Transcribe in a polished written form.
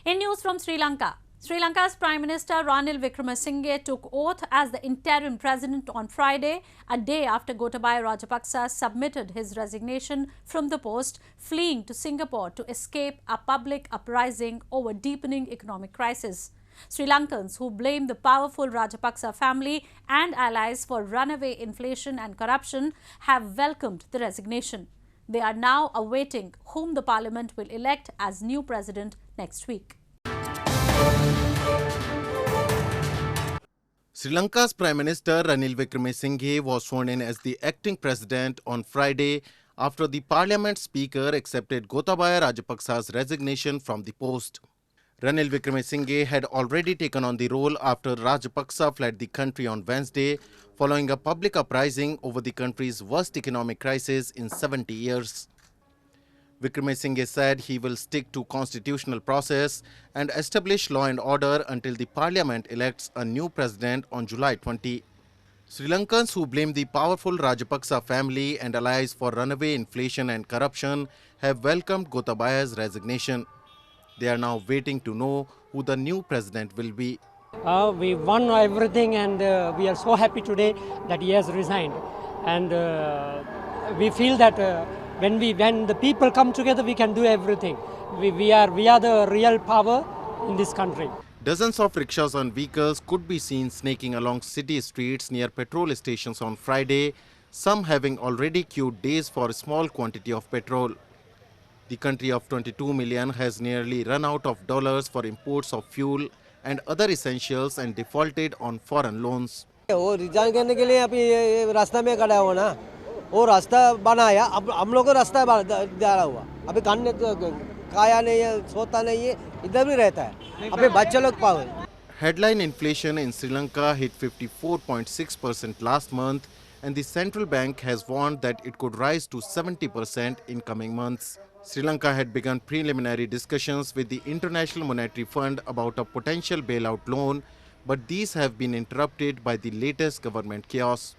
In news from Sri Lanka, Sri Lanka's Prime Minister Ranil Wickremesinghe took oath as the interim president on Friday, a day after Gotabaya Rajapaksa submitted his resignation from the post, fleeing to Singapore to escape a public uprising over deepening economic crisis. Sri Lankans, who blame the powerful Rajapaksa family and allies for runaway inflation and corruption, have welcomed the resignation. They are now awaiting whom the parliament will elect as new president next week. Sri Lanka's Prime Minister Ranil Wickremesinghe was sworn in as the acting president on Friday after the Parliament Speaker accepted Gotabaya Rajapaksa's resignation from the post. Ranil Wickremesinghe had already taken on the role after Rajapaksa fled the country on Wednesday following a public uprising over the country's worst economic crisis in 70 years. Wickremesinghe said he will stick to constitutional process and establish law and order until the parliament elects a new president on July 20. Sri Lankans, who blame the powerful Rajapaksa family and allies for runaway inflation and corruption, have welcomed Gotabaya's resignation. They are now waiting to know who the new president will be. We won everything, and we are so happy today that he has resigned. And we feel that when the people come together, we can do everything. We are the real power in this country. Dozens of rickshaws and vehicles could be seen snaking along city streets near petrol stations on Friday, some having already queued days for a small quantity of petrol. The country of 22 million has nearly run out of dollars for imports of fuel and other essentials and defaulted on foreign loans. वो resign करने के लिए अभी रास्ता में खड़ा हुआ ना, वो रास्ता बनाया, अब हम लोग को रास्ता डाला हुआ, अभी खाने खाया नहीं है, सोता नहीं है, इधर भी रहता है, अभी बच्चे लोग पागल. Headline inflation in Sri Lanka hit 54.6% last month, and the central bank has warned that it could rise to 70% in coming months. Sri Lanka had begun preliminary discussions with the International Monetary Fund about a potential bailout loan, but these have been interrupted by the latest government chaos.